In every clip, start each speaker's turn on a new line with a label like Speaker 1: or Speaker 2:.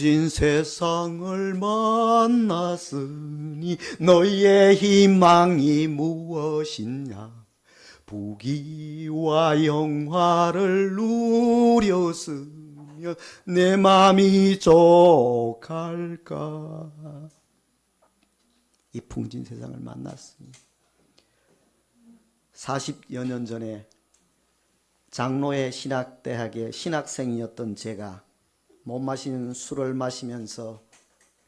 Speaker 1: 풍진 세상을 만났으니 너희의 희망이 무엇이냐. 부귀와 영화를 누렸으면 내 맘이 족할까. 이 풍진 세상을 만났으니 40여 년 전에 장로의 신학대학의 신학생이었던 제가 못 마시는 술을 마시면서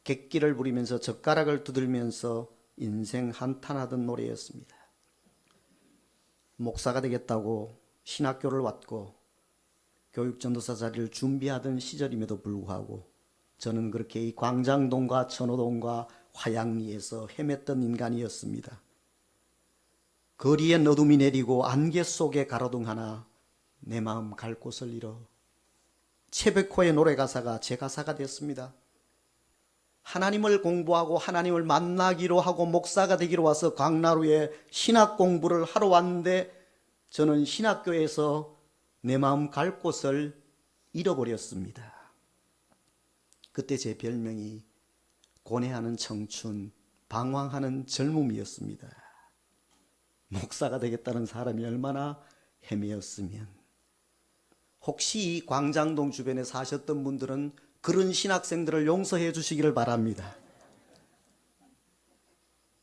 Speaker 1: 객기를 부리면서 젓가락을 두들면서 인생 한탄하던 노래였습니다. 목사가 되겠다고 신학교를 왔고 교육전도사 자리를 준비하던 시절임에도 불구하고 저는 그렇게 이 광장동과 천호동과 화양리에서 헤맸던 인간이었습니다. 거리에 너둠이 내리고 안개 속에 가로등 하나 내 마음 갈 곳을 잃어 채백호의 노래 가사가 제 가사가 됐습니다. 하나님을 공부하고 하나님을 만나기로 하고 목사가 되기로 와서 광나루에 신학 공부를 하러 왔는데 저는 신학교에서 내 마음 갈 곳을 잃어버렸습니다. 그때 제 별명이 고뇌하는 청춘, 방황하는 젊음이었습니다. 목사가 되겠다는 사람이 얼마나 헤매었으면. 혹시 이 광장동 주변에 사셨던 분들은 그런 신학생들을 용서해 주시기를 바랍니다.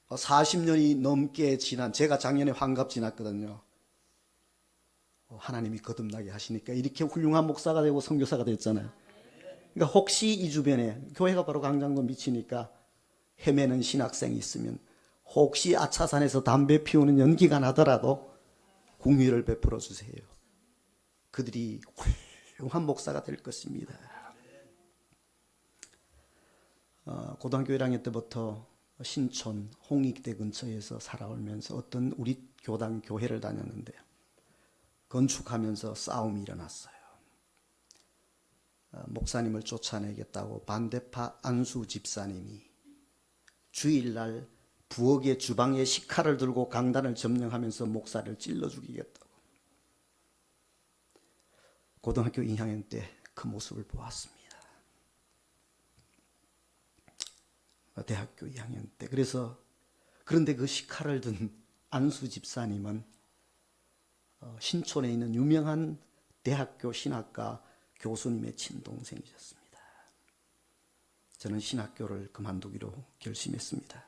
Speaker 1: 40년이 넘게 지난, 제가 작년에 환갑 지났거든요. 하나님이 거듭나게 하시니까 이렇게 훌륭한 목사가 되고 선교사가 됐잖아요. 그러니까 혹시 이 주변에, 교회가 바로 광장동 밑이니까 헤매는 신학생이 있으면 혹시 아차산에서 담배 피우는 연기가 나더라도 공의를 베풀어 주세요. 그들이 훌륭한 목사가 될 것입니다. 고등학교 1학년 때부터 신촌 홍익대 근처에서 살아오면서 어떤 우리 교당 교회를 다녔는데 건축하면서 싸움이 일어났어요. 목사님을 쫓아내겠다고 반대파 안수 집사님이 주일날 부엌의 주방에 식칼을 들고 강단을 점령하면서 목사를 찔러 죽이겠다고. 고등학교 2학년 때 그 모습을 보았습니다. 대학교 2학년 때. 그런데 그 식칼을 든 안수 집사님은 신촌에 있는 유명한 대학교 신학과 교수님의 친동생이셨습니다. 저는 신학교를 그만두기로 결심했습니다.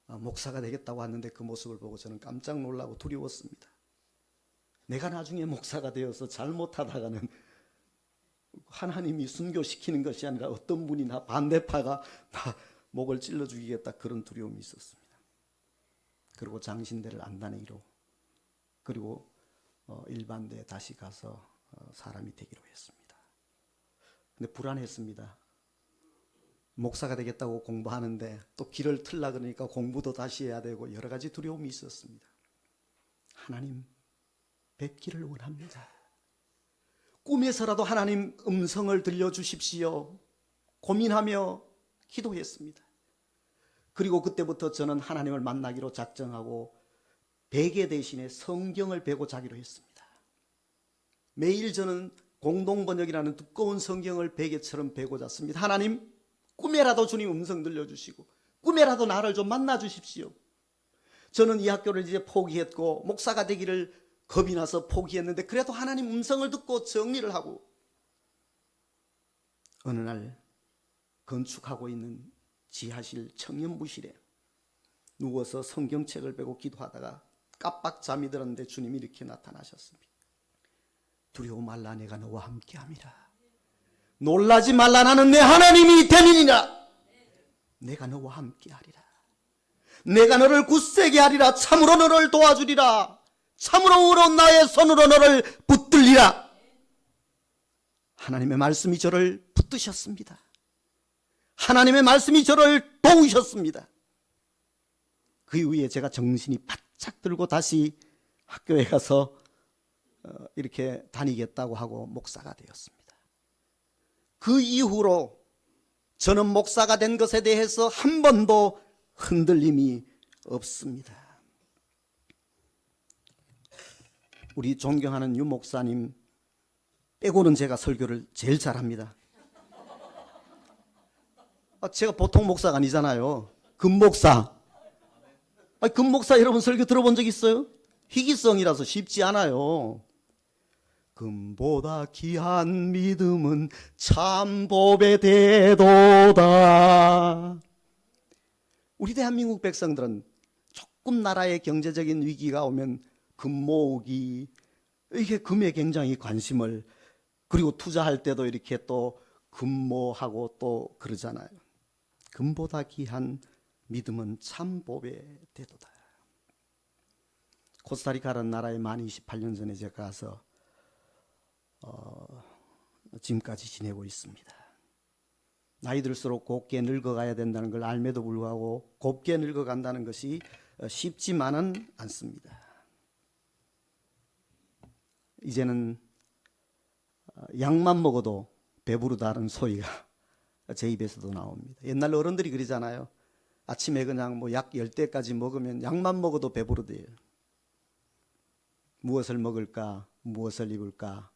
Speaker 1: 목사가 되겠다고 하는데 그 모습을 보고 저는 깜짝 놀라고 두려웠습니다. 내가 나중에 목사가 되어서 잘못하다가는 하나님이 순교시키는 것이 아니라 어떤 분이 나 반대파가 나 목을 찔러 죽이겠다, 그런 두려움이 있었습니다. 그리고 장신대를 안 다니기로, 그리고 일반대에 다시 가서 사람이 되기로 했습니다. 근데 불안했습니다. 목사가 되겠다고 공부하는데 또 길을 틀라 그러니까 공부도 다시 해야 되고 여러 가지 두려움이 있었습니다. 하나님 뵙기를 원합니다. 꿈에서라도 하나님 음성을 들려주십시오. 고민하며 기도했습니다. 그리고 그때부터 저는 하나님을 만나기로 작정하고 베개 대신에 성경을 베고 자기로 했습니다. 매일 저는 공동번역이라는 두꺼운 성경을 베개처럼 베고 잤습니다. 하나님, 꿈에라도 주님 음성 들려주시고 꿈에라도 나를 좀 만나주십시오. 저는 이 학교를 이제 포기했고 목사가 되기를 겁이 나서 포기했는데 그래도 하나님 음성을 듣고 정리를 하고 어느 날 건축하고 있는 지하실 청년부실에 누워서 성경책을 베고 기도하다가 깜빡 잠이 들었는데 주님이 이렇게 나타나셨습니다. 두려워 말라, 내가 너와 함께함이라. 놀라지 말라, 나는 내 하나님이 됨이니라. 내가 너와 함께하리라. 내가 너를 굳세게 하리라. 참으로 너를 도와주리라. 참으로 나의 손으로 너를 붙들리라. 하나님의 말씀이 저를 붙드셨습니다. 하나님의 말씀이 저를 도우셨습니다. 그 이후에 제가 정신이 바짝 들고 다시 학교에 가서 이렇게 다니겠다고 하고 목사가 되었습니다. 그 이후로 저는 목사가 된 것에 대해서 한 번도 흔들림이 없습니다. 우리 존경하는 유 목사님 빼고는 제가 설교를 제일 잘합니다. 제가 보통 목사가 아니잖아요. 금목사. 금목사 여러분 설교 들어본 적 있어요? 희귀성이라서 쉽지 않아요. 금보다 귀한 믿음은 참 법의 대도다. 우리 대한민국 백성들은 조금 나라의 경제적인 위기가 오면 금 모으기, 이게 금에 굉장히 관심을, 그리고 투자할 때도 이렇게 또 금모하고 또 그러잖아요. 금보다 귀한 믿음은 참 법의 대도다. 코스타리카라는 나라에 만 28년 전에 제가 가서 지금까지 지내고 있습니다. 나이 들수록 곱게 늙어가야 된다는 걸 알매도 불구하고 곱게 늙어간다는 것이 쉽지만은 않습니다. 이제는 약만 먹어도 배부르다는 소리가 제 입에서도 나옵니다. 옛날 어른들이 그러잖아요. 아침에 그냥 뭐 약 10대까지 먹으면 약만 먹어도 배부르대요. 무엇을 먹을까, 무엇을 입을까,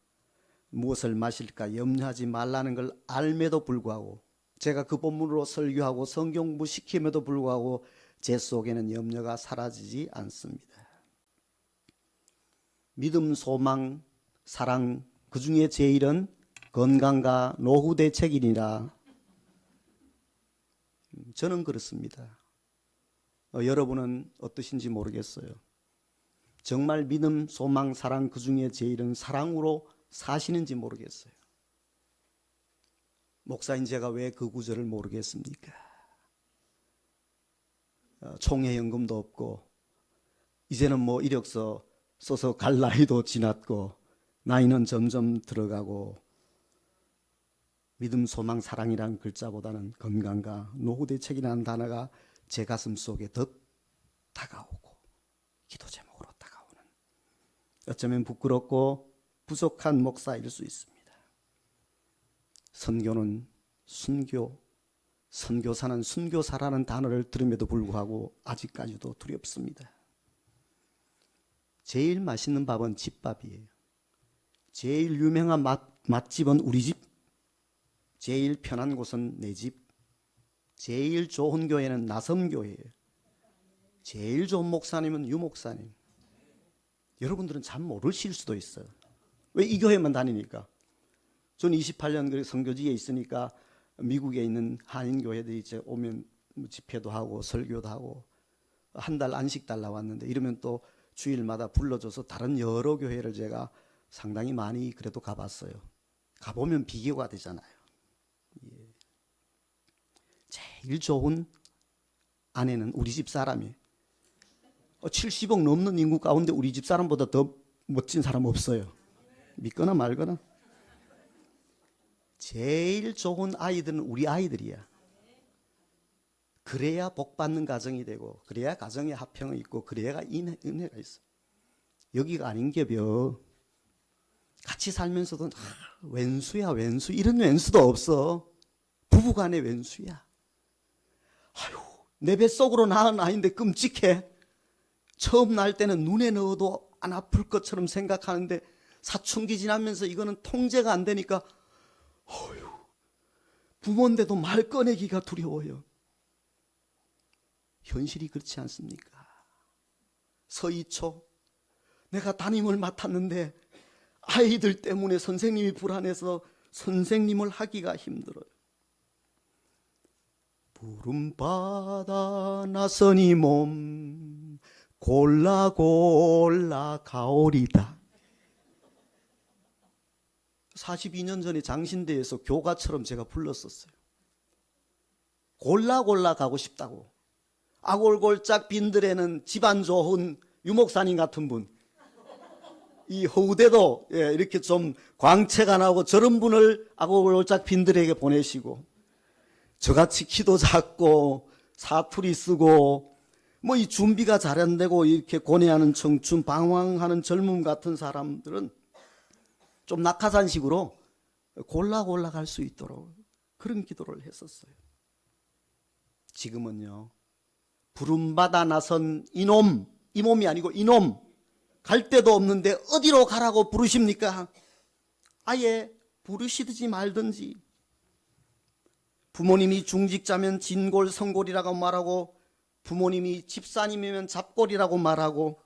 Speaker 1: 무엇을 마실까 염려하지 말라는 걸 알매도 불구하고, 제가 그 본문으로 설교하고 성경 공부 시킴에도 불구하고 제 속에는 염려가 사라지지 않습니다. 믿음, 소망, 사랑, 그 중에 제일은 건강과 노후 대책이니라. 저는 그렇습니다. 여러분은 어떠신지 모르겠어요. 정말 믿음, 소망, 사랑, 그 중에 제일은 사랑으로 사시는지 모르겠어요. 목사인 제가 왜 그 구절을 모르겠습니까? 총회연금도 없고, 이제는 뭐 이력서 써서 갈 나이도 지났고, 나이는 점점 들어가고, 믿음, 소망, 사랑이라는 글자보다는 건강과 노후 대책이라는 단어가 제 가슴 속에 더 다가오고 기도 제목으로 다가오는, 어쩌면 부끄럽고 부족한 목사일 수 있습니다. 선교는 순교, 선교사는 순교사라는 단어를 들음에도 불구하고 아직까지도 두렵습니다. 제일 맛있는 밥은 집밥이에요. 제일 유명한 맛집은 우리 집, 제일 편한 곳은 내 집, 제일 좋은 교회는 나섬교회예요. 제일 좋은 목사님은 유목사님. 여러분들은 잘 모르실 수도 있어요. 왜 이 교회만 다니니까. 저는 28년 선교지에 있으니까 미국에 있는 한인교회들이 이제 오면 집회도 하고 설교도 하고, 한 달 안식달 나왔는데 이러면 또 주일마다 불러줘서 다른 여러 교회를 제가 상당히 많이 그래도 가봤어요. 가보면 비교가 되잖아요. 제일 좋은 아내는 우리 집 사람이에요. 70억 넘는 인구 가운데 우리 집 사람보다 더 멋진 사람 없어요. 믿거나 말거나. 제일 좋은 아이들은 우리 아이들이야. 그래야 복 받는 가정이 되고, 그래야 가정에 화평이 있고, 그래야 은혜가 있어. 여기가 아닌 겹여. 같이 살면서도 왼수야 왼수, 이런 왼수도 없어. 부부간의 왼수야. 아유, 내 뱃속으로 낳은 아이인데 끔찍해. 처음 날 때는 눈에 넣어도 안 아플 것처럼 생각하는데 사춘기 지나면서 이거는 통제가 안 되니까 어휴, 부모인데도 말 꺼내기가 두려워요. 현실이 그렇지 않습니까? 서희초, 내가 담임을 맡았는데 아이들 때문에 선생님이 불안해서 선생님을 하기가 힘들어요. 푸른바다 나선이 몸 골라 골라 가오리다. 42년 전에 장신대에서 교가처럼 제가 불렀었어요. 골라 골라 가고 싶다고. 아골골짝 빈들에는 집안 좋은 유목사님 같은 분, 이 허우대도 이렇게 좀 광채가 나고 저런 분을 아골골짝 빈들에게 보내시고, 저같이 키도 작고 사투리 쓰고 뭐 이 준비가 잘 안 되고 이렇게 고뇌하는 청춘, 방황하는 젊음 같은 사람들은 좀 낙하산식으로 골라 골라 갈 수 있도록 그런 기도를 했었어요. 지금은요, 부름받아 나선 이놈, 이 몸이 아니고 이놈, 갈 데도 없는데 어디로 가라고 부르십니까? 아예 부르시든지 말든지. 부모님이 중직자면 진골, 성골이라고 말하고, 부모님이 집사님이면 잡골이라고 말하고,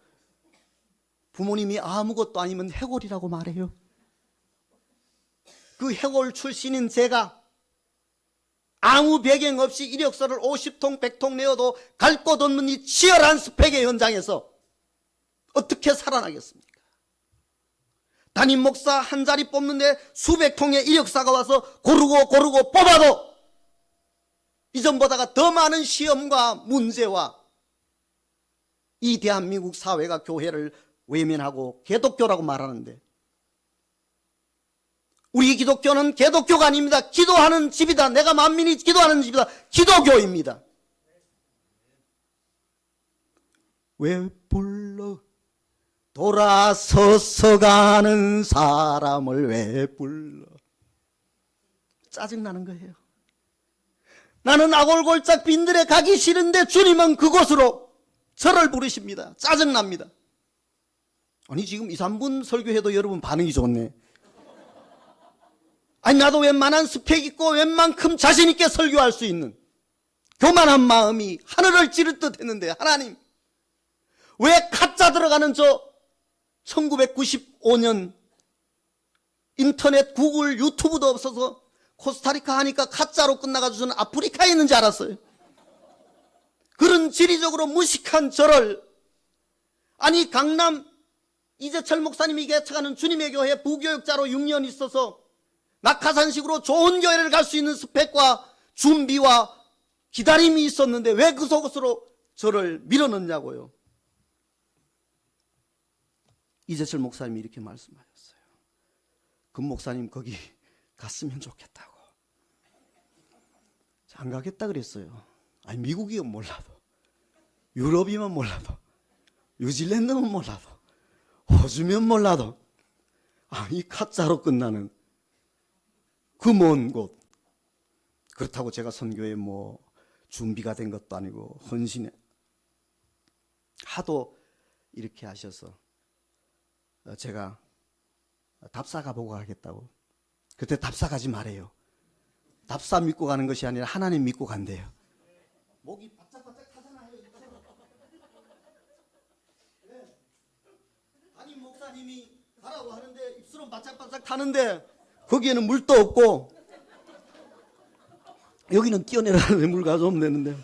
Speaker 1: 부모님이 아무것도 아니면 해골이라고 말해요. 그 해골 출신인 제가 아무 배경 없이 이력서를 50통 100통 내어도 갈 곳 없는 이 치열한 스펙의 현장에서 어떻게 살아나겠습니까? 담임 목사 한 자리 뽑는데 수백 통의 이력서가 와서 고르고 뽑아도 이전보다가 더 많은 시험과 문제와 이 대한민국 사회가 교회를 외면하고 개독교라고 말하는데, 우리 기독교는 개독교가 아닙니다. 기도하는 집이다. 내가 만민이 기도하는 집이다. 기도교입니다. 왜 불러 돌아서서 가는 사람을 왜 불러? 짜증나는 거예요. 나는 아골골짝 빈들에 가기 싫은데 주님은 그곳으로 저를 부르십니다. 짜증납니다. 아니 지금 2, 3분 설교해도 여러분 반응이 좋네. 아니 나도 웬만한 스펙 있고 웬만큼 자신 있게 설교할 수 있는 교만한 마음이 하늘을 찌를 듯 했는데, 하나님 왜 가짜 들어가는 저 1995년 인터넷 구글 유튜브도 없어서 코스타리카 하니까 가짜로 끝나가지고 저는 아프리카에 있는지 알았어요. 그런 지리적으로 무식한 저를, 아니 강남 이재철 목사님이 개척하는 주님의 교회 부교육자로 6년 있어서 낙하산식으로 좋은 교회를 갈 수 있는 스펙과 준비와 기다림이 있었는데 왜 그 속으로 저를 밀어넣냐고요. 이재철 목사님이 이렇게 말씀하셨어요. 금 목사님 거기 갔으면 좋겠다고. 안 가겠다 그랬어요. 아니 미국이면 몰라도, 유럽이면 몰라도, 뉴질랜드면 몰라도, 호주면 몰라도, 이 가짜로 끝나는 그 먼 곳. 그렇다고 제가 선교에 뭐 준비가 된 것도 아니고 헌신에 하도 이렇게 하셔서 제가 답사 가보고 가겠다고. 그때 답사 가지 말아요. 답사 믿고 가는 것이 아니라 하나님 믿고 간대요. 목이 바짝바짝 타잖아요. 네. 담임 목사님이 가라고 하는데 입술은 바짝바짝 타는데 거기에는 물도 없고, 여기는 뛰어내라는데 물 가져오면 되는데,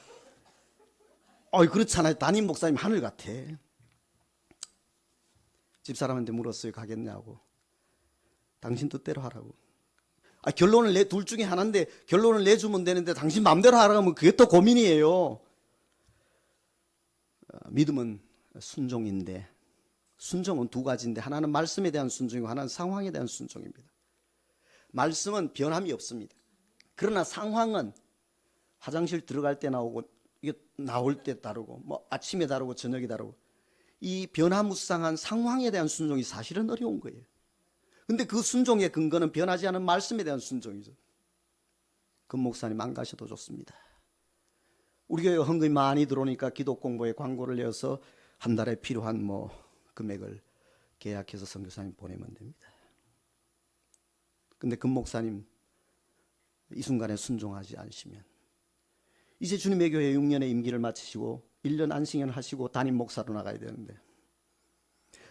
Speaker 1: 그렇잖아요. 담임 목사님 하늘 같아. 집사람한테 물었어요. 가겠냐고. 당신 뜻대로 하라고. 결론을 둘 중에 하나인데 결론을 내주면 되는데 당신 마음대로 하라고 하면 그게 또 고민이에요. 믿음은 순종인데, 순종은 두 가지인데 하나는 말씀에 대한 순종이고 하나는 상황에 대한 순종입니다. 말씀은 변함이 없습니다. 그러나 상황은 화장실 들어갈 때 나오고 이게 나올 때 다르고 뭐 아침에 다르고 저녁에 다르고, 이 변화무쌍한 상황에 대한 순종이 사실은 어려운 거예요. 근데 그 순종의 근거는 변하지 않은 말씀에 대한 순종이죠. 금 목사님 안 가셔도 좋습니다. 우리 교회 헌금이 많이 들어오니까 기독 공부에 광고를 내어서 한 달에 필요한 뭐 금액을 계약해서 선교사님 보내면 됩니다. 근데 금 목사님 이 순간에 순종하지 않으시면 이제 주님의 교회 6년의 임기를 마치시고 1년 안식년을 하시고 담임 목사로 나가야 되는데,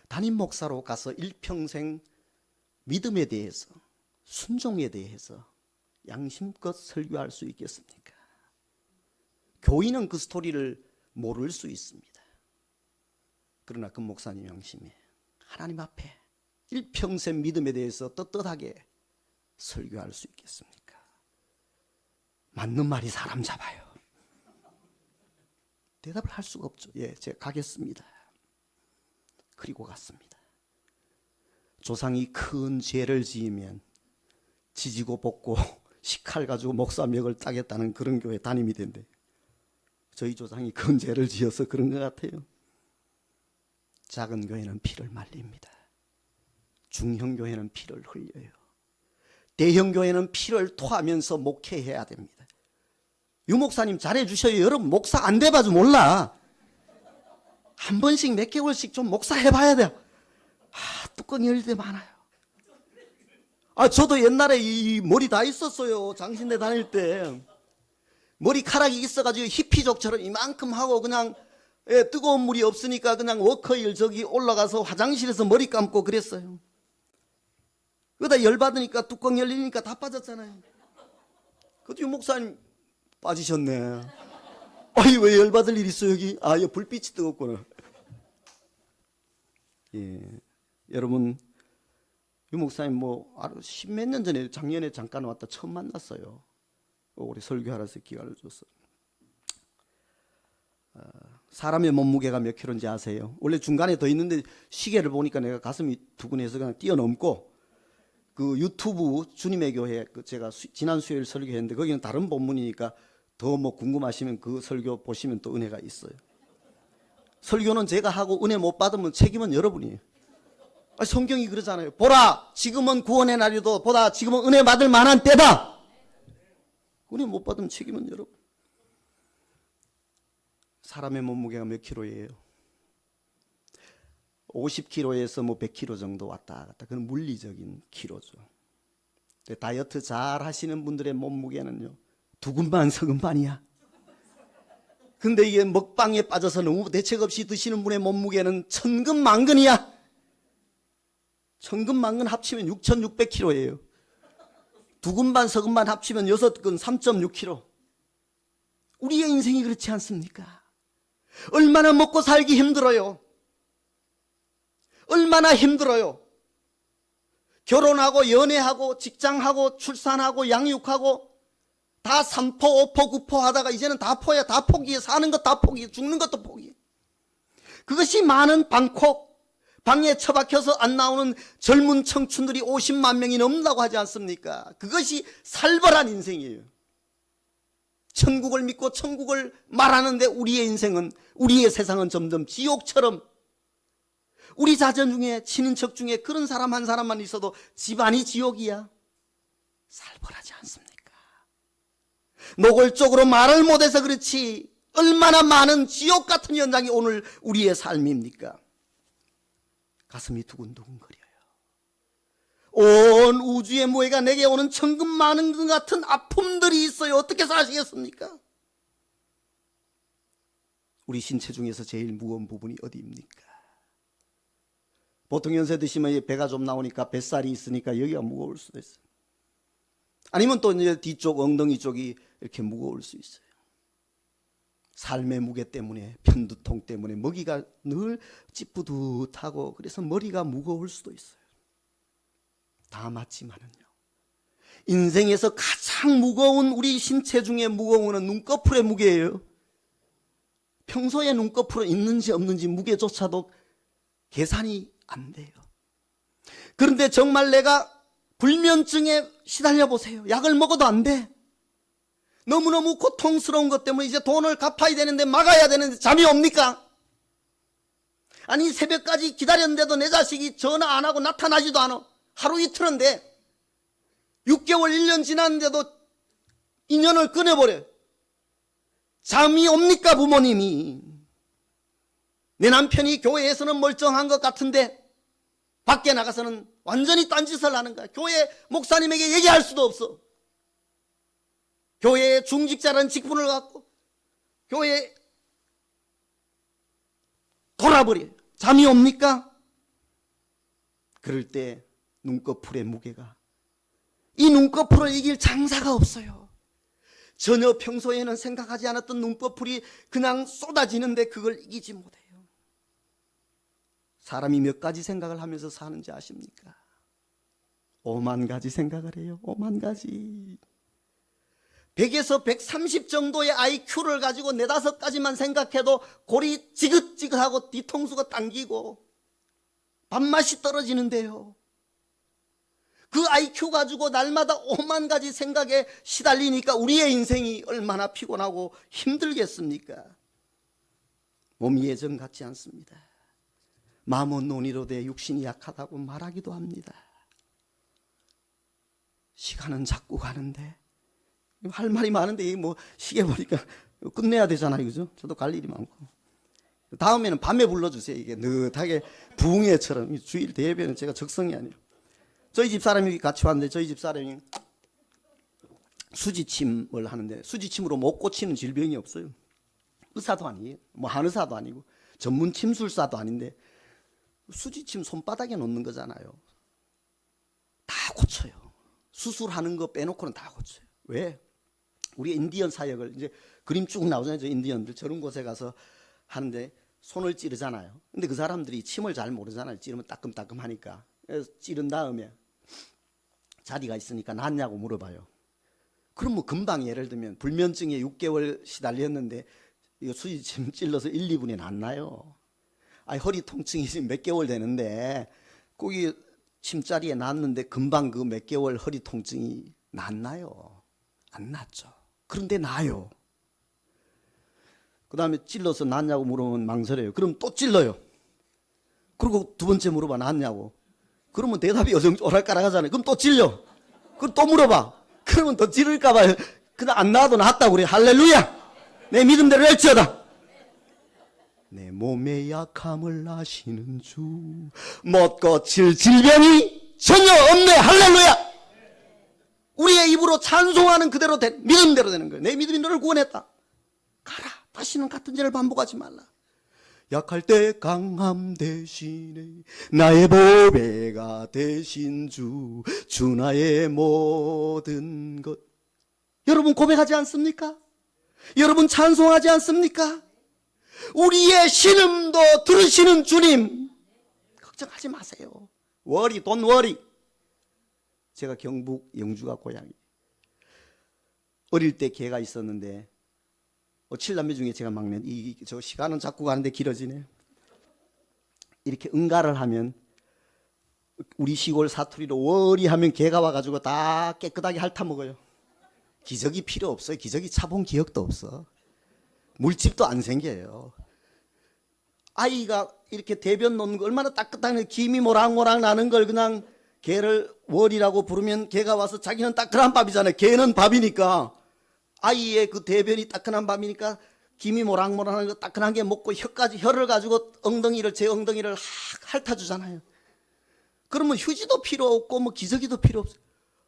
Speaker 1: 담임 목사로 가서 일평생 믿음에 대해서, 순종에 대해서 양심껏 설교할 수 있겠습니까? 교인은 그 스토리를 모를 수 있습니다. 그러나 금 목사님 양심에 하나님 앞에 일평생 믿음에 대해서 떳떳하게 설교할 수 있겠습니까? 맞는 말이 사람 잡아요. 대답을 할 수가 없죠. 예, 제가 가겠습니다. 그리고 갔습니다. 조상이 큰 죄를 지으면 지지고 볶고 식칼 가지고 목사명을 따겠다는 그런 교회 담임이 된대. 저희 조상이 큰 죄를 지어서 그런 것 같아요. 작은 교회는 피를 말립니다. 중형 교회는 피를 흘려요. 대형 교회는 피를 토하면서 목회해야 됩니다. 유 목사님 잘해주셔요. 여러분 목사 안 돼봐도 몰라. 한 번씩 몇 개월씩 좀 목사 해봐야 돼요. 뚜껑 열릴 때 많아요. 저도 옛날에 이 머리 다 있었어요. 장신대 다닐 때. 머리카락이 있어가지고 히피족처럼 이만큼 하고 그냥 뜨거운 물이 없으니까 그냥 워커힐 저기 올라가서 화장실에서 머리 감고 그랬어요. 그러다 열받으니까 뚜껑 열리니까 다 빠졌잖아요. 그때 목사님 빠지셨네. 아니 왜 열받을 일 있어 여기? 아 여기 불빛이 뜨겁구나. 예, 여러분 유 목사님 뭐 십몇 년 전에 작년에 잠깐 왔다 처음 만났어요. 우리 설교하라서 기회를 줬어. 사람의 몸무게가 몇 킬로인지 아세요? 원래 중간에 더 있는데 시계를 보니까 내가 가슴이 두근해서 그냥 뛰어넘고 그 유튜브 주님의 교회 제가 지난 수요일 설교했는데 거기는 다른 본문이니까 더 뭐 궁금하시면 그 설교 보시면 또 은혜가 있어요. 설교는 제가 하고 은혜 못 받으면 책임은 여러분이에요. 성경이 그러잖아요. 보라 지금은 구원의 날이도 보다 지금은 은혜 받을 만한 때다. 은혜 못 받으면 책임은 여러분. 사람의 몸무게가 몇 킬로예요? 50kg에서 뭐 100kg 정도 왔다 갔다. 그건 물리적인 키로죠. 다이어트 잘 하시는 분들의 몸무게는요 두근반 서근반이야. 근데 이게 먹방에 빠져서 너무 대책 없이 드시는 분의 몸무게는 천근만근이야. 천근만근 합치면 6,600kg예요. 두근반 서근반 합치면 6근 3.6kg. 우리의 인생이 그렇지 않습니까? 얼마나 먹고 살기 힘들어요. 얼마나 힘들어요. 결혼하고 연애하고 직장하고 출산하고 양육하고 다 3포 5포 9포 하다가 이제는 다 포야. 다 포기해. 사는 것 다 포기해. 죽는 것도 포기해. 그것이 많은 방콕 방에 처박혀서 안 나오는 젊은 청춘들이 50만 명이 넘는다고 하지 않습니까? 그것이 살벌한 인생이에요. 천국을 믿고 천국을 말하는데 우리의 인생은 우리의 세상은 점점 지옥처럼 우리 자전 중에 친인척 중에 그런 사람 한 사람만 있어도 집안이 지옥이야. 살벌하지 않습니까? 노골적으로 말을 못해서 그렇지 얼마나 많은 지옥 같은 현장이 오늘 우리의 삶입니까? 가슴이 두근두근거려요. 온 우주의 무해가 내게 오는 천금 많은 것 같은 아픔들이 있어요. 어떻게 사시겠습니까? 우리 신체 중에서 제일 무거운 부분이 어디입니까? 보통 연세 드시면 배가 좀 나오니까 뱃살이 있으니까 여기가 무거울 수도 있어요. 아니면 또 이제 뒤쪽 엉덩이 쪽이 이렇게 무거울 수 있어요. 삶의 무게 때문에 편두통 때문에 먹이가 늘 찌뿌듯하고 그래서 머리가 무거울 수도 있어요. 다 맞지만은요. 인생에서 가장 무거운 우리 신체 중에 무거운 것은 눈꺼풀의 무게예요. 평소에 눈꺼풀은 있는지 없는지 무게조차도 계산이 안 돼요. 그런데 정말 내가 불면증에 시달려 보세요. 약을 먹어도 안 돼. 너무너무 고통스러운 것 때문에 이제 돈을 갚아야 되는데 막아야 되는데 잠이 옵니까? 아니 새벽까지 기다렸는데도 내 자식이 전화 안 하고 나타나지도 않아. 하루 이틀인데 6개월 1년 지났는데도 인연을 끊어버려요. 잠이 옵니까 부모님이? 내 남편이 교회에서는 멀쩡한 것 같은데 밖에 나가서는 완전히 딴짓을 하는 거야. 교회 목사님에게 얘기할 수도 없어. 교회에 중직자라는 직분을 갖고 교회에 돌아버려요. 잠이 옵니까? 그럴 때 눈꺼풀의 무게가 이 눈꺼풀을 이길 장사가 없어요. 전혀 평소에는 생각하지 않았던 눈꺼풀이 그냥 쏟아지는데 그걸 이기지 못해요. 사람이 몇 가지 생각을 하면서 사는지 아십니까? 5만 가지 생각을 해요. 5만 가지. 100에서 130 정도의 IQ를 가지고 4-5가지만 생각해도 골이 지긋지긋하고 뒤통수가 당기고 밥맛이 떨어지는데요. 그 IQ 가지고 날마다 5만 가지 생각에 시달리니까 우리의 인생이 얼마나 피곤하고 힘들겠습니까? 몸이 예전 같지 않습니다. 마음은 논의로 돼 육신이 약하다고 말하기도 합니다. 시간은 자꾸 가는데 할 말이 많은데 뭐 시계 보니까 끝내야 되잖아요, 그죠? 저도 갈 일이 많고. 다음에는 밤에 불러주세요. 이게 느긋하게 부흥회처럼. 주일 대회는 제가 적성이 아니에요. 저희 집 사람이 같이 왔는데 저희 집 사람이 수지침을 하는데 수지침으로 못 고치는 질병이 없어요. 의사도 아니에요. 뭐 한의사도 아니고 전문 침술사도 아닌데 수지침 손바닥에 놓는 거잖아요. 다 고쳐요. 수술하는 거 빼놓고는 다 고쳐요. 왜? 우리 인디언 사역을 이제 그림 쭉 나오잖아요. 저 인디언들 저런 곳에 가서 하는데 손을 찌르잖아요. 근데 그 사람들이 침을 잘 모르잖아요. 찌르면 따끔따끔 하니까. 그래서 찌른 다음에 자리가 있으니까 낫냐고 물어봐요. 그럼 뭐 금방 예를 들면 불면증에 6개월 시달렸는데 이거 수지침 찔러서 1, 2분에 낫나요? 아니 허리 통증이 지금 몇 개월 되는데 거기 침자리에 놨는데 금방 그 몇 개월 허리 통증이 낫나요? 안 낫죠. 그런데 나요. 그 다음에 찔러서 낫냐고 물으면 망설여요. 그럼 또 찔러요. 그리고 두 번째 물어봐 낫냐고. 그러면 대답이 오락가락하잖아요. 그럼 또 찔려. 그럼 또 물어봐. 그러면 더 찌를까봐 그냥 안 나와도 낫다고 그래. 할렐루야. 내 믿음대로 외쳐다. 내 몸의 약함을 아시는 주 못 고칠 질병이 전혀 없네. 할렐루야. 우리의 입으로 찬송하는 그대로 믿음대로 되는 거예요. 내 믿음이 너를 구원했다. 가라. 다시는 같은 죄를 반복하지 말라. 약할 때 강함 대신에 나의 보배가 되신 주 나의 모든 것. 여러분 고백하지 않습니까? 여러분 찬송하지 않습니까? 우리의 신음도 들으시는 주님 걱정하지 마세요. 워리 돈 워리. 제가 경북 영주가 고향이. 어릴 때 개가 있었는데 7남매 중에 제가 막내. 저 시간은 자꾸 가는데 길어지네. 이렇게 응가를 하면 우리 시골 사투리로 워리 하면 개가 와가지고 다 깨끗하게 핥아먹어요. 기저귀 필요 없어요. 기저귀 차본 기억도 없어. 물집도 안 생겨요. 아이가 이렇게 대변 놓는 거 얼마나 따뜻하게 김이 모락모락 나는 걸 그냥 개를 월이라고 부르면 개가 와서 자기는 따끈한 밥이잖아요. 개는 밥이니까 아이의 그 대변이 따끈한 밥이니까 김이 모락모락한 거 따끈한 게 먹고 혀를 가지고 제 엉덩이를 핥아주잖아요. 그러면 휴지도 필요 없고 뭐 기저귀도 필요 없어요.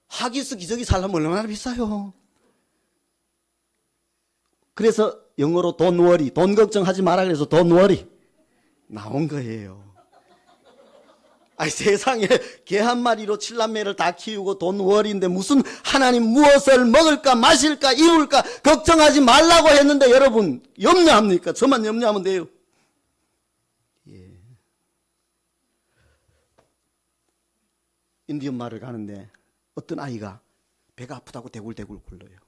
Speaker 1: 하기스 기저귀 살려면 얼마나 비싸요. 그래서 영어로 don't worry, 돈 걱정하지 마라 그래서 don't worry 나온 거예요. 아니 세상에 개 한 마리로 7남매를 다 키우고 돈 월인데 무슨 하나님 무엇을 먹을까 마실까 이룰까 걱정하지 말라고 했는데 여러분 염려합니까? 저만 염려하면 돼요. 예. 인디언 마을을 가는데 어떤 아이가 배가 아프다고 대굴대굴 굴러요.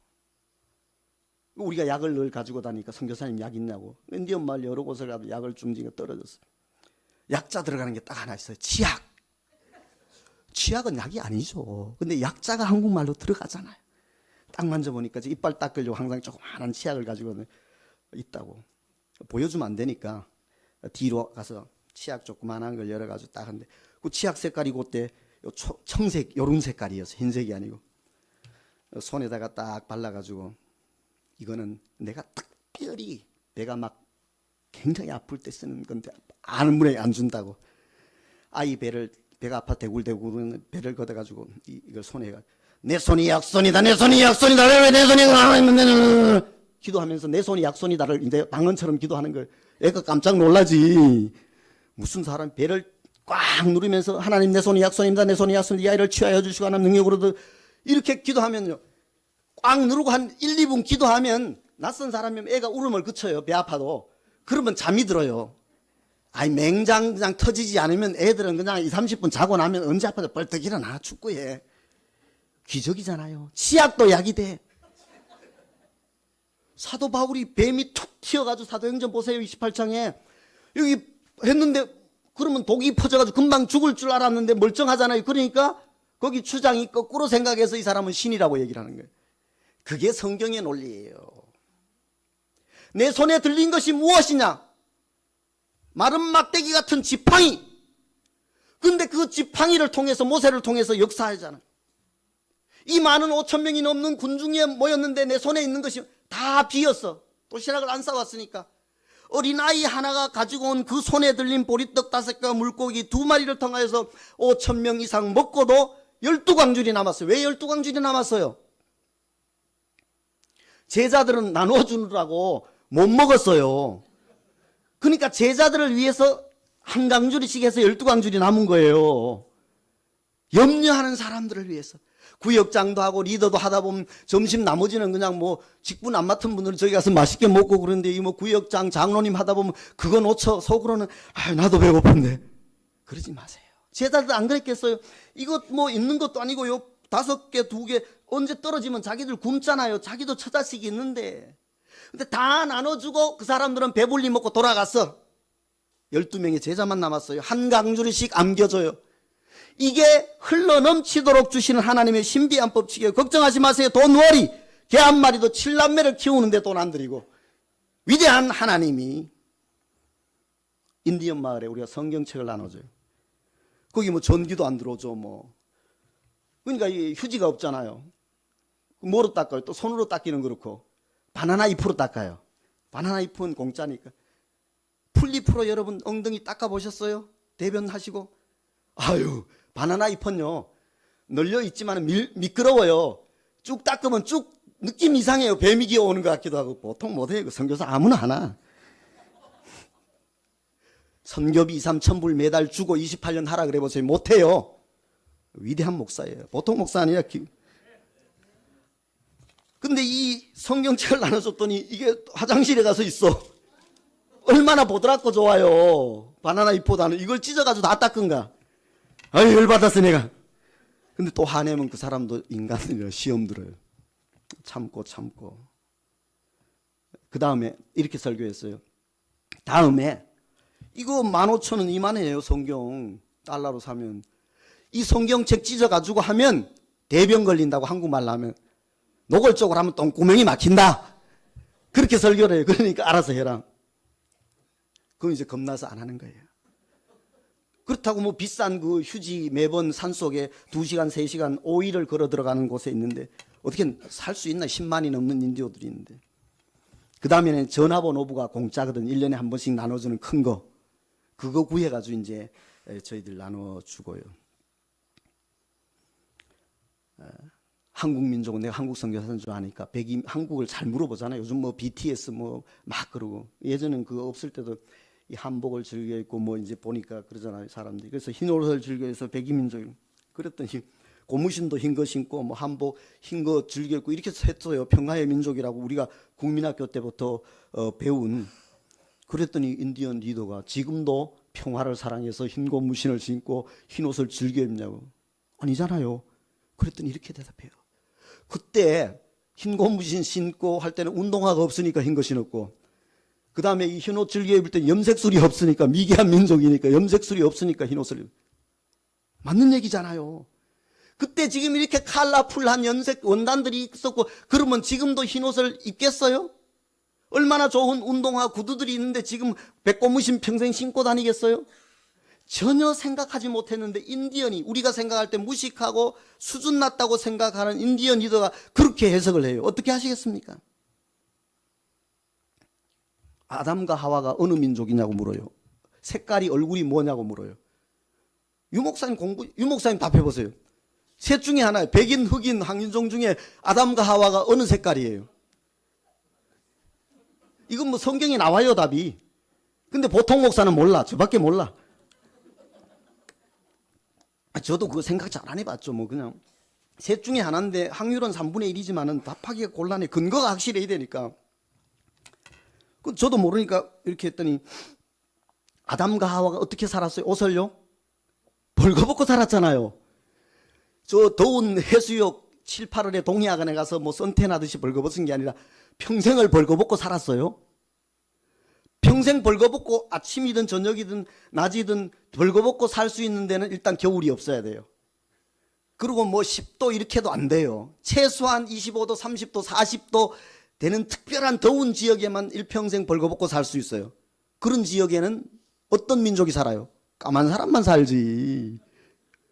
Speaker 1: 우리가 약을 늘 가지고 다니니까 선교사님 약 있냐고. 인디언 마을 여러 곳을 가도 약을 줌지가 떨어졌어요. 약자 들어가는 게 딱 하나 있어요. 치약. 치약은 약이 아니죠. 근데 약자가 한국말로 들어가잖아요. 딱 만져보니까 이빨 닦으려고 항상 조그마한 치약을 가지고 있다고. 보여주면 안 되니까 뒤로 가서 치약 조그마한 걸 열어가지고 딱 하는데 그 치약 색깔이 그때 청색, 요런 색깔이었어요. 흰색이 아니고. 손에다가 딱 발라가지고 이거는 내가 특별히 배가 막 굉장히 아플 때 쓰는 건데 아는 분에게 안 준다고. 아이 배가 아파 대굴대굴 배를 걷어가지고 이걸 손에 내 손이 약손이다 내 손이 약손이다 왜 내 손이 기도하면서 내 손이 약손이다를 이제 방언처럼 기도하는 걸 애가 깜짝 놀라지. 무슨 사람 배를 꽉 누르면서 하나님 내 손이 약손입니다 내 손이 약손입니다 이 아이를 취하여 주시고 하나님 능력으로도 이렇게 기도하면요 꽉 누르고 한 1, 2분 기도하면 낯선 사람이면 애가 울음을 그쳐요. 배 아파도. 그러면 잠이 들어요. 아니 맹장 그냥 터지지 않으면 애들은 그냥 2, 30분 자고 나면 언제 아파도 벌떡 일어나 축구해. 기적이잖아요. 치약도 약이 돼. 사도 바울이 뱀이 툭 튀어가지고 사도행전 보세요. 28장에 여기 했는데 그러면 독이 퍼져가지고 금방 죽을 줄 알았는데 멀쩡하잖아요. 그러니까 거기 추장이 거꾸로 생각해서 이 사람은 신이라고 얘기를 하는 거예요. 그게 성경의 논리예요. 내 손에 들린 것이 무엇이냐? 마른 막대기 같은 지팡이. 근데 그 지팡이를 통해서 모세를 통해서 역사하잖아요. 이 많은 5천 명이 넘는 군중에 모였는데 내 손에 있는 것이 다 비었어. 도시락을 안 싸왔으니까. 어린아이 하나가 가지고 온 그 손에 들린 보리떡 5개와 물고기 2마리를 통하여서 5천 명 이상 먹고도 12광줄이 남았어요. 왜 12광줄이 남았어요? 제자들은 나눠주느라고 못 먹었어요. 그러니까 제자들을 위해서 한 강줄이씩 해서 12강줄이 남은 거예요. 염려하는 사람들을 위해서. 구역장도 하고 리더도 하다 보면 점심 나머지는 그냥 뭐 직분 안 맡은 분들은 저기 가서 맛있게 먹고 그러는데 이 뭐 구역장 장로님 하다 보면 그거 놓쳐 속으로는 아 나도 배고픈데. 그러지 마세요. 제자들 안 그랬겠어요? 이거 뭐 있는 것도 아니고요. 5개, 2개 언제 떨어지면 자기들 굶잖아요. 자기도 처자식이 있는데. 근데 다 나눠주고 그 사람들은 배불리 먹고 돌아갔어. 12명의 제자만 남았어요. 한 강줄씩 안겨줘요. 이게 흘러넘치도록 주시는 하나님의 신비한 법칙이에요. 걱정하지 마세요. 돈 워리. 개 한 마리도 7남매를 키우는데 돈 안 들이고. 위대한 하나님이 인디언 마을에 우리가 성경책을 나눠줘요. 거기 뭐 전기도 안 들어오죠. 뭐. 그러니까 이 휴지가 없잖아요. 뭐로 닦아요? 또 손으로 닦기는 그렇고. 바나나 잎으로 닦아요. 바나나 잎은 공짜니까. 풀잎으로 여러분 엉덩이 닦아보셨어요? 대변하시고. 아유, 바나나 잎은요, 널려 있지만 미끄러워요. 쭉 닦으면 쭉 느낌 이상해요. 뱀이 기어오는 것 같기도 하고. 보통 못해요. 그 선교사 아무나 하나. 선교비 2, 3천 불 매달 주고 28년 하라 그래 보세요. 못해요. 위대한 목사예요. 보통 목사 아니라. 근데 이 성경책을 나눠줬더니 이게 화장실에 가서 있어. 얼마나 보드랍고 좋아요. 바나나 잎보다는 이걸 찢어가지고 다 닦은가. 아유 열받았어 내가. 근데 또 화내면 그 사람도 인간이라 시험 들어요. 참고 그 다음에 이렇게 설교했어요. 다음에 이거 15,000원 이만해요. 성경 달러로 사면. 이 성경책 찢어가지고 하면 대병 걸린다고 한국말로 하면. 노골적으로 하면 똥구멍이 막힌다. 그렇게 설교를 해요. 그러니까 알아서 해라. 그럼 이제 겁나서 안 하는 거예요. 그렇다고 뭐 비싼 그 휴지 매번 산속에 2시간, 3시간, 5일을 걸어 들어가는 곳에 있는데 어떻게 살 수 있나? 10만이 넘는 인디오들이 있는데. 그 다음에는 전화번호부가 공짜거든. 1년에 한 번씩 나눠주는 큰 거. 그거 구해가지고 이제 저희들 나눠주고요. 한국 민족은 내가 한국 선교사인 줄 아니까 한국을 잘 물어보잖아요. 요즘 뭐 BTS 뭐 막 그러고. 예전엔 그거 없을 때도 이 한복을 즐겨 입고 뭐 이제 보니까 그러잖아요, 사람들이. 그래서 흰 옷을 즐겨 해서 백이민족. 그랬더니 고무신도 흰 거 신고 뭐 한복 흰 거 즐겨 입고 이렇게 했어요. 평화의 민족이라고 우리가 국민학교 때부터 배운. 그랬더니 인디언 리더가 지금도 평화를 사랑해서 흰 고무신을 신고 흰 옷을 즐겨 입냐고. 아니잖아요. 그랬더니 이렇게 대답해요. 그때 흰 고무신 신고 할 때는 운동화가 없으니까 흰 거 신었고, 그 다음에 이 흰 옷 즐겨 입을 때 염색술이 없으니까, 미개한 민족이니까 염색술이 없으니까 흰 옷을. 맞는 얘기잖아요. 그때 지금 이렇게 컬러풀한 염색 원단들이 있었고 그러면 지금도 흰 옷을 입겠어요? 얼마나 좋은 운동화 구두들이 있는데 지금 백고무신 평생 신고 다니겠어요? 전혀 생각하지 못했는데 인디언이 우리가 생각할 때 무식하고 수준 낮다고 생각하는 인디언 리더가 그렇게 해석을 해요. 어떻게 하시겠습니까? 아담과 하와가 어느 민족이냐고 물어요. 색깔이 얼굴이 뭐냐고 물어요. 유 목사님 답해보세요. 셋 중에 하나예요. 백인, 흑인, 황인종 중에 아담과 하와가 어느 색깔이에요? 이건 뭐 성경에 나와요, 답이. 근데 보통 목사는 몰라. 저밖에 몰라. 저도 그거 생각 잘 안 해봤죠. 뭐 그냥 셋 중에 하나인데 확률은 3분의 1이지만은 답하기가 곤란해. 근거가 확실해야 되니까. 저도 모르니까 이렇게 했더니 아담과 하와가 어떻게 살았어요? 옷을요? 벌거벗고 살았잖아요. 저 더운 해수욕 7, 8월에 동해안에 가서 뭐 선탠하듯이 벌거벗은 게 아니라 평생을 벌거벗고 살았어요. 평생 벌거벗고 아침이든 저녁이든 낮이든 벌거벗고 살 수 있는 데는 일단 겨울이 없어야 돼요. 그리고 뭐 10도 이렇게도 안 돼요. 최소한 25도, 30도, 40도 되는 특별한 더운 지역에만 일평생 벌거벗고 살 수 있어요. 그런 지역에는 어떤 민족이 살아요? 까만 사람만 살지.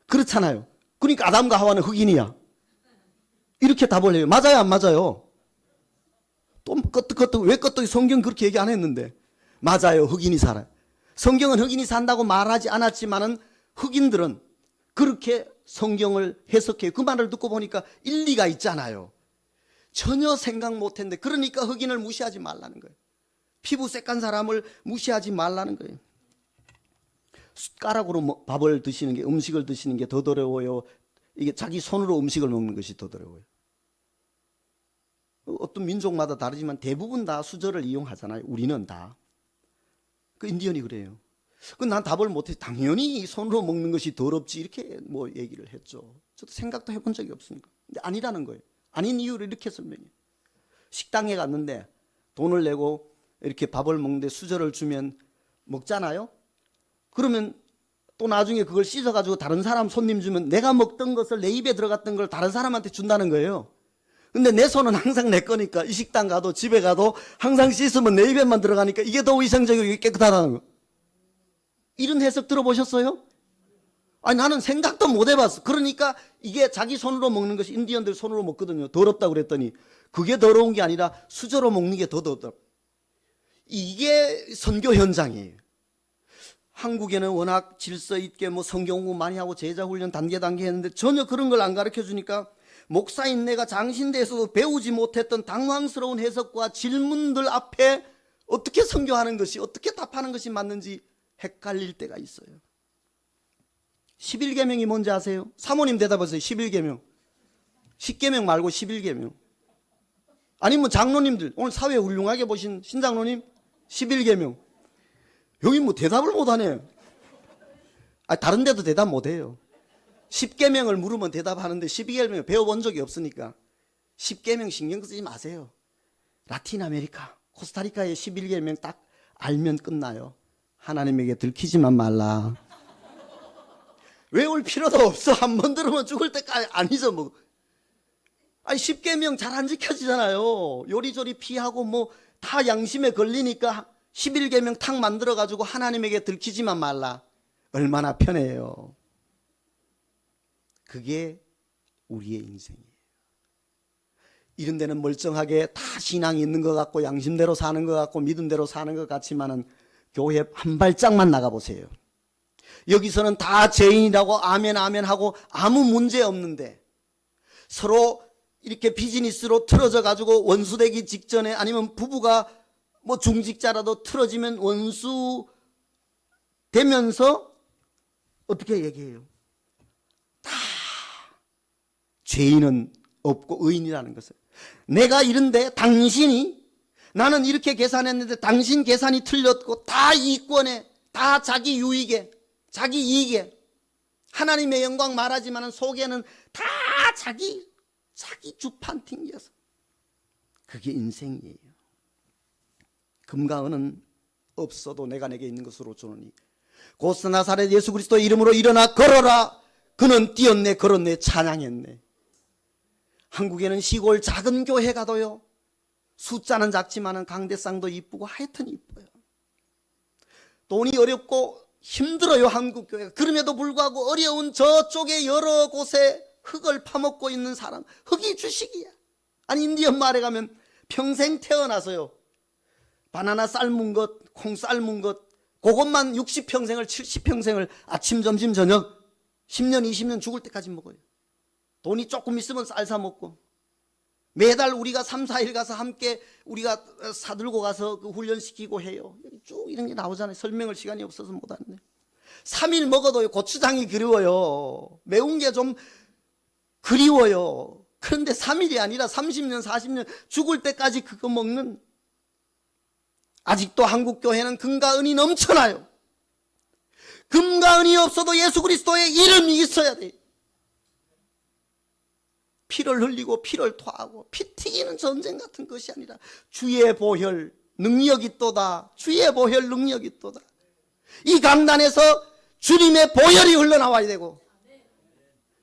Speaker 1: 그렇잖아요. 그러니까 아담과 하와는 흑인이야. 이렇게 답을 해요. 맞아요, 안 맞아요? 또 끄떡끄떡 왜 끄떡이 성경 그렇게 얘기 안 했는데. 맞아요, 흑인이 살아요. 성경은 흑인이 산다고 말하지 않았지만은 흑인들은 그렇게 성경을 해석해요. 그 말을 듣고 보니까 일리가 있잖아요. 전혀 생각 못했는데, 그러니까 흑인을 무시하지 말라는 거예요. 피부 새까만 사람을 무시하지 말라는 거예요. 숟가락으로 밥을 드시는 게, 음식을 드시는 게 더 더러워요? 이게 자기 손으로 음식을 먹는 것이 더 더러워요? 어떤 민족마다 다르지만 대부분 다 수저를 이용하잖아요. 우리는 다. 그 인디언이 그래요. 난 답을 못해. 당연히 손으로 먹는 것이 더럽지, 이렇게 뭐 얘기를 했죠. 저도 생각도 해본 적이 없으니까. 근데 아니라는 거예요. 아닌 이유를 이렇게 설명해요. 식당에 갔는데 돈을 내고 이렇게 밥을 먹는데 수저를 주면 먹잖아요. 그러면 또 나중에 그걸 씻어가지고 다른 사람 손님 주면 내가 먹던 것을, 내 입에 들어갔던 걸 다른 사람한테 준다는 거예요. 근데 내 손은 항상 내 거니까, 이 식당 가도 집에 가도 항상 씻으면 내 입에만 들어가니까 이게 더 위생적이고 깨끗하다는 거. 이런 해석 들어보셨어요? 아니, 나는 생각도 못 해봤어. 그러니까 이게 자기 손으로 먹는 것이, 인디언들 손으로 먹거든요. 더럽다고 그랬더니 그게 더러운 게 아니라 수저로 먹는 게 더 더럽다. 이게 선교 현장이에요. 한국에는 워낙 질서 있게 뭐 성경 공부 많이 하고 제자 훈련 단계 했는데 전혀 그런 걸 안 가르쳐 주니까 목사인 내가 장신대에서도 배우지 못했던 당황스러운 해석과 질문들 앞에 어떻게 선교하는 것이, 어떻게 답하는 것이 맞는지 헷갈릴 때가 있어요. 11계명이 뭔지 아세요? 사모님 대답하세요. 11계명. 10계명 말고 11계명. 아니면 장로님들, 오늘 사회 훌륭하게 보신 신장로님 11계명. 여기 뭐 대답을 못하네. 다른 데도 대답 못해요. 10계명을 물으면 대답하는데 12계명 배워본 적이 없으니까 10계명 신경 쓰지 마세요. 라틴 아메리카, 코스타리카의 11계명 딱 알면 끝나요. 하나님에게 들키지만 말라. 외울 필요도 없어. 한 번 들으면 죽을 때까지 안 잊어먹어. 10계명 잘 안 지켜지잖아요. 요리조리 피하고 뭐 다 양심에 걸리니까 11계명 탁 만들어가지고 하나님에게 들키지만 말라. 얼마나 편해요. 그게 우리의 인생이에요. 이런 데는 멀쩡하게 다 신앙이 있는 것 같고 양심대로 사는 것 같고 믿음대로 사는 것 같지만은 교회 한 발짝만 나가보세요. 여기서는 다 죄인이라고 아멘 아멘 하고 아무 문제 없는데 서로 이렇게 비즈니스로 틀어져 가지고 원수 되기 직전에, 아니면 부부가 뭐 중직자라도 틀어지면 원수 되면서 어떻게 얘기해요? 다 죄인은 없고 의인이라는 것을. 내가 이런데 당신이, 나는 이렇게 계산했는데 당신 계산이 틀렸고, 다 이권에, 다 자기 유익에, 자기 이익에, 하나님의 영광 말하지만 속에는 다 자기 주판 튕겨서. 그게 인생이에요. 금과 은은 없어도 내가 내게 있는 것으로 주노니 곧 나사렛 예수 그리스도의 이름으로 일어나 걸어라. 그는 뛰었네, 걸었네, 찬양했네. 한국에는 시골 작은 교회 가도요, 숫자는 작지만 강대상도 이쁘고 하여튼 이뻐요. 돈이 어렵고 힘들어요, 한국 교회가. 그럼에도 불구하고 어려운 저쪽에 여러 곳에 흙을 파먹고 있는 사람, 흙이 주식이야. 아니, 인디언 말에 가면 평생 태어나서요, 바나나 삶은 것, 콩 삶은 것, 그것만 60평생을 70평생을 아침 점심 저녁 10년 20년 죽을 때까지 먹어요. 돈이 조금 있으면 쌀 사 먹고, 매달 우리가 3, 4일 가서 함께 우리가 사들고 가서 그 훈련시키고 해요. 여기 쭉 이런 게 나오잖아요. 설명을 시간이 없어서 못하는데 3일 먹어도 고추장이 그리워요. 매운 게 좀 그리워요. 그런데 3일이 아니라 30년 40년 죽을 때까지 그거 먹는, 아직도 한국 교회는 금과 은이 넘쳐나요. 금과 은이 없어도 예수 그리스도의 이름이 있어야 돼요. 피를 흘리고 피를 토하고 피 튀기는 전쟁 같은 것이 아니라 주의 보혈 능력이 있도다. 주의 보혈 능력이 있도다. 이 강단에서 주님의 보혈이 흘러나와야 되고,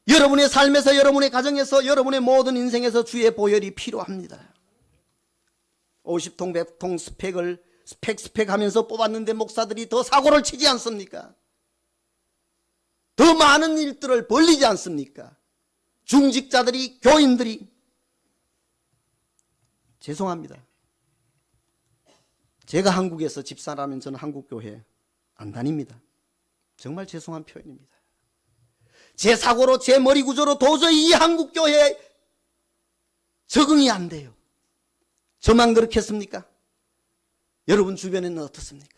Speaker 1: 여러분의 삶에서, 여러분의 가정에서, 여러분의 모든 인생에서 주의 보혈이 필요합니다. 50통 100통 스펙을 스펙 하면서 뽑았는데 목사들이 더 사고를 치지 않습니까? 더 많은 일들을 벌리지 않습니까? 중직자들이, 교인들이. 죄송합니다. 제가 한국에서 집사라면 저는 한국교회 안 다닙니다. 정말 죄송한 표현입니다. 제 사고로, 제 머리 구조로 도저히 이 한국교회 적응이 안 돼요. 저만 그렇겠습니까? 여러분 주변에는 어떻습니까?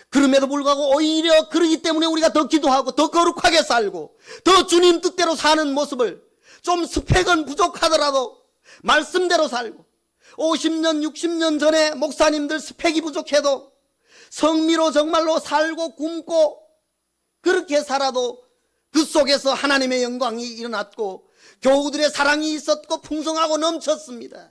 Speaker 1: 그럼에도 불구하고 오히려 그러기 때문에 우리가 더 기도하고 더 거룩하게 살고 더 주님 뜻대로 사는 모습을, 좀 스펙은 부족하더라도 말씀대로 살고, 50년 60년 전에 목사님들 스펙이 부족해도 성미로 정말로 살고 굶고 그렇게 살아도 그 속에서 하나님의 영광이 일어났고 교우들의 사랑이 있었고 풍성하고 넘쳤습니다.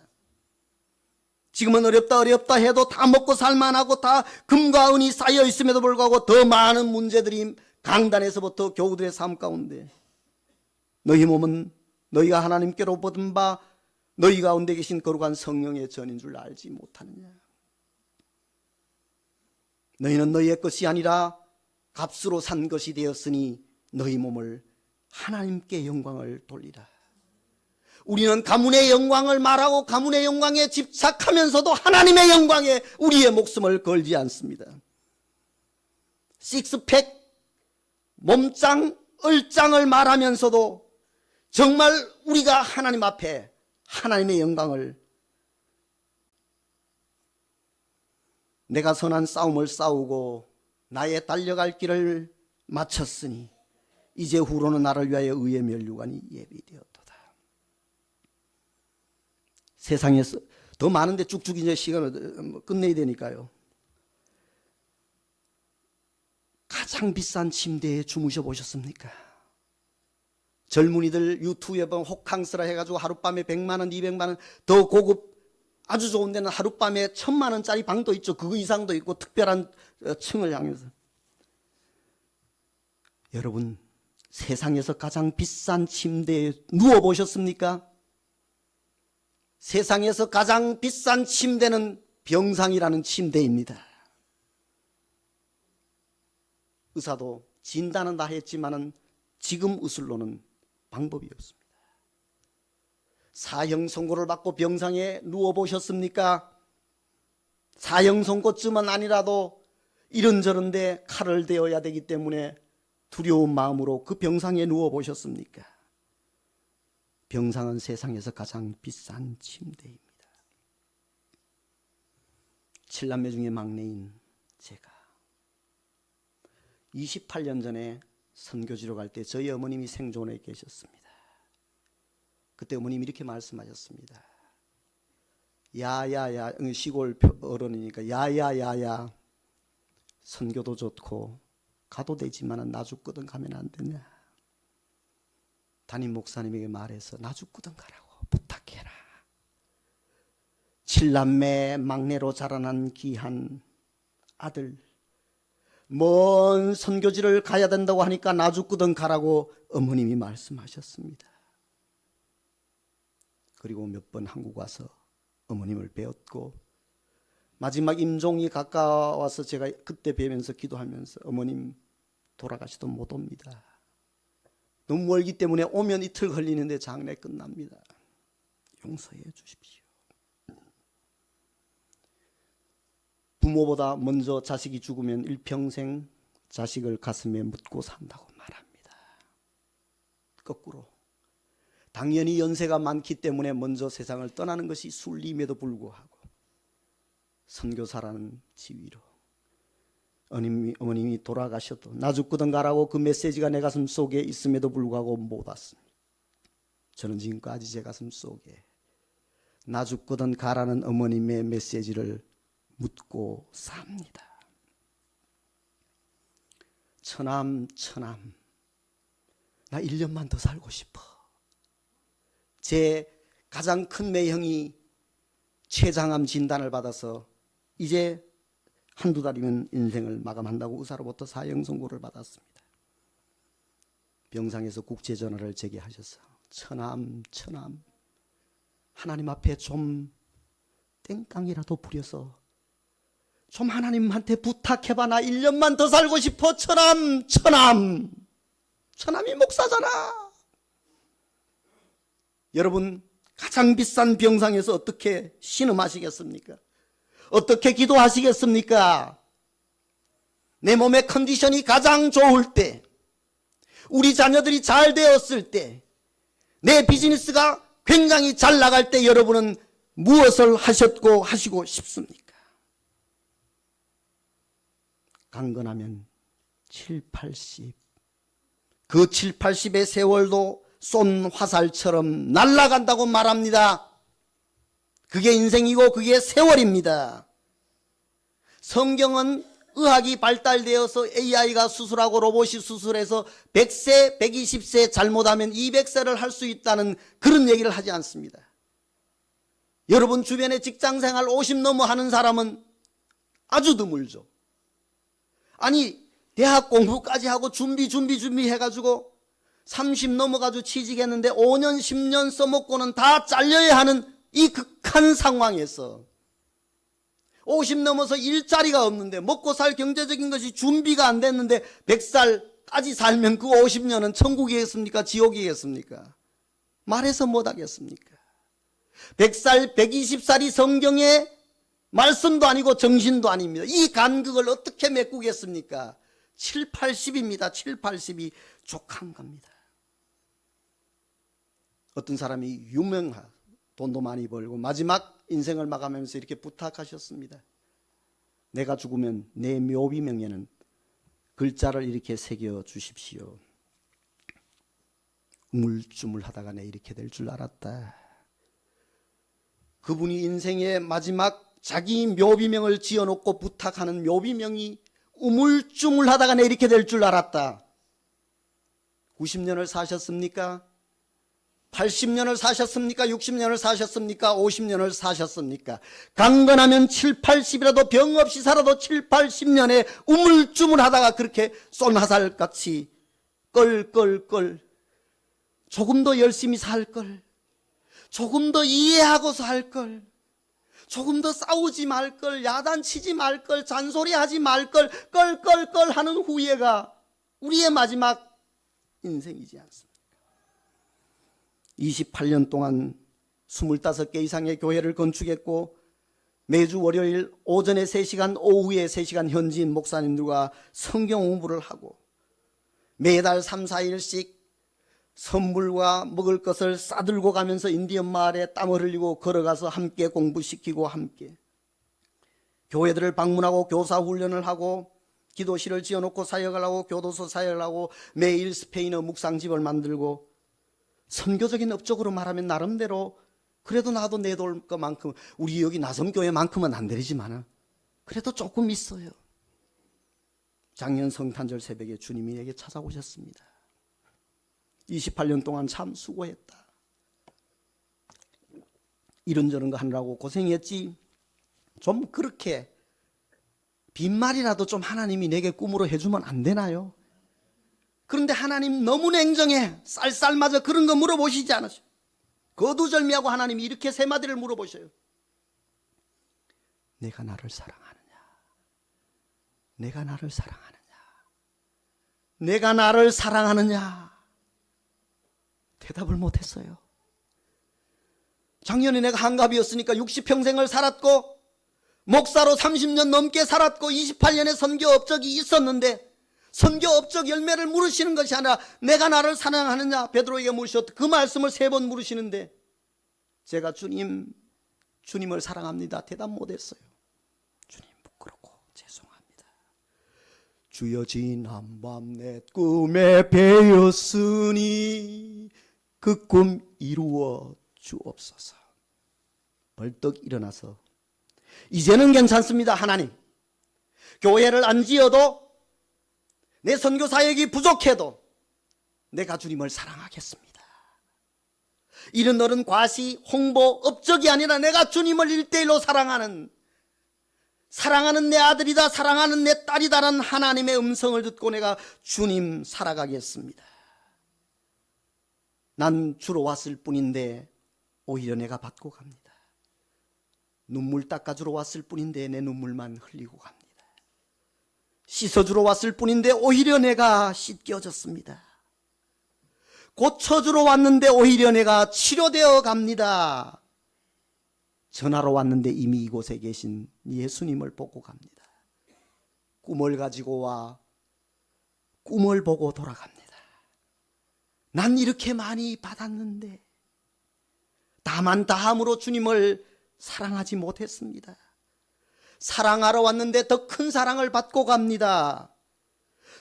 Speaker 1: 지금은 어렵다 해도 다 먹고 살만하고 다 금과 은이 쌓여 있음에도 불구하고 더 많은 문제들이 강단에서부터 교우들의 삶 가운데, 너희 몸은 너희가 하나님께로 받은 바 너희 가운데 계신 거룩한 성령의 전인 줄 알지 못하느냐. 너희는 너희의 것이 아니라 값으로 산 것이 되었으니 너희 몸을 하나님께 영광을 돌리라. 우리는 가문의 영광을 말하고 가문의 영광에 집착하면서도 하나님의 영광에 우리의 목숨을 걸지 않습니다. 식스팩, 몸짱, 얼짱을 말하면서도 정말 우리가 하나님 앞에 하나님의 영광을, 내가 선한 싸움을 싸우고 나의 달려갈 길을 마쳤으니 이제 후로는 나를 위하여 의의 면류관이 예비되었도다. 세상에서 더 많은데 쭉쭉 이제 시간을 끝내야 되니까요. 가장 비싼 침대에 주무셔 보셨습니까? 젊은이들 유튜브에 보면 호캉스라 해가지고 하룻밤에 100만 원, 200만 원, 더 고급 아주 좋은 데는 하룻밤에 1000만 원짜리 방도 있죠. 그거 이상도 있고 특별한 층을 향해서. 여러분, 세상에서 가장 비싼 침대에 누워 보셨습니까? 세상에서 가장 비싼 침대는 병상이라는 침대입니다. 의사도 진단은 다 했지만은 지금 의술로는 방법이 없습니다. 사형 선고를 받고 병상에 누워 보셨습니까? 사형 선고쯤은 아니라도 이런저런 데 칼을 대어야 되기 때문에 두려운 마음으로 그 병상에 누워 보셨습니까? 병상은 세상에서 가장 비싼 침대입니다. 7남매 중에 막내인 제가 28년 전에 선교지로 갈 때 저희 어머님이 생존해 계셨습니다. 그때 어머님이 이렇게 말씀하셨습니다. 야야야, 시골 어른이니까 야야야야, 선교도 좋고 가도 되지만 나 죽거든 가면 안 되냐. 담임 목사님에게 말해서 나 죽거든 가라고 부탁해라. 7남매 막내로 자라난 귀한 아들, 먼 선교지를 가야 된다고 하니까 나 죽거든 가라고 어머님이 말씀하셨습니다. 그리고 몇 번 한국 와서 어머님을 뵈었고, 마지막 임종이 가까워서 제가 그때 뵈면서 기도하면서 어머님 돌아가시도 못 옵니다. 너무 멀기 때문에 오면 이틀 걸리는데 장례 끝납니다. 용서해 주십시오. 부모보다 먼저 자식이 죽으면 일평생 자식을 가슴에 묻고 산다고 말합니다. 거꾸로 당연히 연세가 많기 때문에 먼저 세상을 떠나는 것이 순리임에도 불구하고 선교사라는 지위로 어머님이 돌아가셔도 나 죽거든 가라고 그 메시지가 내 가슴 속에 있음에도 불구하고 못 왔습니다. 저는 지금까지 제 가슴 속에 나 죽거든 가라는 어머님의 메시지를 묻고 삽니다. 처남, 나 1년만 더 살고 싶어. 제 가장 큰 매형이 췌장암 진단을 받아서 이제 한두 달이면 인생을 마감한다고 의사로부터 사형 선고를 받았습니다. 병상에서 국제전화를 제게 하셔서 처남, 하나님 앞에 좀 땡깡이라도 부려서 좀 하나님한테 부탁해봐. 나 1년만 더 살고 싶어. 처남이 목사잖아. 여러분, 가장 비싼 병상에서 어떻게 신음하시겠습니까? 어떻게 기도하시겠습니까? 내 몸의 컨디션이 가장 좋을 때, 우리 자녀들이 잘 되었을 때, 내 비즈니스가 굉장히 잘 나갈 때 여러분은 무엇을 하셨고 하시고 싶습니까? 강건하면 7, 80. 그 7, 80의 세월도 쏜 화살처럼 날아간다고 말합니다. 그게 인생이고 그게 세월입니다. 성경은 의학이 발달되어서 AI가 수술하고 로봇이 수술해서 100세, 120세 잘못하면 200세를 할 수 있다는 그런 얘기를 하지 않습니다. 여러분 주변에 직장생활 50 넘어 하는 사람은 아주 드물죠. 아니 대학 공부까지 하고 준비 해가지고 30 넘어가지고 취직했는데 5년 10년 써먹고는 다 잘려야 하는 이 극한 상황에서 50 넘어서 일자리가 없는데 먹고 살 경제적인 것이 준비가 안 됐는데 100살까지 살면 그 50년은 천국이겠습니까? 지옥이겠습니까? 말해서 못하겠습니까? 100살 120살이 성경의 말씀도 아니고 정신도 아닙니다. 이 간극을 어떻게 메꾸겠습니까? 7, 80입니다. 7, 80이 족한 겁니다. 어떤 사람이 유명한 돈도 많이 벌고 마지막 인생을 마감하면서 이렇게 부탁하셨습니다. 내가 죽으면 내 묘비명에는 글자를 이렇게 새겨 주십시오. 우물쭈물하다가 내 이렇게 될 줄 알았다. 그분이 인생의 마지막 자기 묘비명을 지어놓고 부탁하는 묘비명이 우물쭈물하다가 내 이렇게 될 줄 알았다. 90년을 사셨습니까? 80년을 사셨습니까? 60년을 사셨습니까? 50년을 사셨습니까? 강건하면 7, 80이라도 병 없이 살아도 7, 80년에 우물쭈물하다가 그렇게 쏜화살같이 껄껄껄 조금 더 열심히 살걸, 조금 더 이해하고서 할걸, 조금 더 싸우지 말걸, 야단치지 말걸, 잔소리하지 말걸, 껄껄껄 하는 후회가 우리의 마지막 인생이지 않습니까? 28년 동안 25개 이상의 교회를 건축했고 매주 월요일 오전에 3시간, 오후에 3시간 현지인 목사님들과 성경 공부를 하고 매달 3, 4일씩 선물과 먹을 것을 싸들고 가면서 인디언 마을에 땀을 흘리고 걸어가서 함께 공부시키고 함께 교회들을 방문하고 교사 훈련을 하고 기도실을 지어놓고 사역을 하고 교도소 사역을 하고 매일 스페인어 묵상집을 만들고 선교적인 업적으로 말하면 나름대로 그래도 나도 내놓을 것만큼 우리 여기 나섬교회만큼은 안 되지만 그래도 조금 있어요. 작년 성탄절 새벽에 주님이 내게 찾아오셨습니다. 28년 동안 참 수고했다. 이런저런 거 하느라고 고생했지. 좀 그렇게 빈말이라도 좀 하나님이 내게 꿈으로 해주면 안 되나요? 그런데 하나님 너무 냉정해. 쌀쌀맞아 그런 거 물어보시지 않으셔. 거두절미하고 하나님이 이렇게 세 마디를 물어보셔요. 내가 나를 사랑하느냐? 내가 나를 사랑하느냐? 내가 나를 사랑하느냐? 대답을 못했어요. 작년에 내가 한갑이었으니까 60평생을 살았고 목사로 30년 넘게 살았고 28년의 선교 업적이 있었는데 선교 업적 열매를 물으시는 것이 아니라 내가 나를 사랑하느냐 베드로에게 물으셨다. 그 말씀을 3번 물으시는데 제가 주님을 사랑합니다 대답 못했어요. 주님 부끄럽고 죄송합니다. 주여 지난밤 내 꿈에 배었으니 그 꿈 이루어 주옵소서. 벌떡 일어나서 이제는 괜찮습니다. 하나님 교회를 안 지어도 내 선교 사역이 부족해도 내가 주님을 사랑하겠습니다. 이런 어른 과시 홍보 업적이 아니라 내가 주님을 1대1로 사랑하는 내 아들이다 사랑하는 내 딸이다라는 하나님의 음성을 듣고 내가 주님 살아가겠습니다. 난 주로 왔을 뿐인데 오히려 내가 받고 갑니다. 눈물 닦아주러 왔을 뿐인데 내 눈물만 흘리고 갑니다. 씻어주러 왔을 뿐인데 오히려 내가 씻겨졌습니다. 고쳐주러 왔는데 오히려 내가 치료되어 갑니다. 전하러 왔는데 이미 이곳에 계신 예수님을 보고 갑니다. 꿈을 가지고 와 꿈을 보고 돌아갑니다. 난 이렇게 많이 받았는데 다만 다함으로 주님을 사랑하지 못했습니다. 사랑하러 왔는데 더 큰 사랑을 받고 갑니다.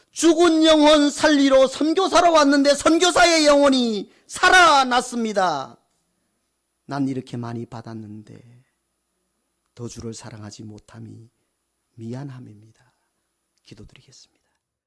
Speaker 1: 죽은 영혼 살리러 선교사로 왔는데 선교사의 영혼이 살아났습니다. 난 이렇게 많이 받았는데 더 주를 사랑하지 못함이 미안함입니다. 기도드리겠습니다.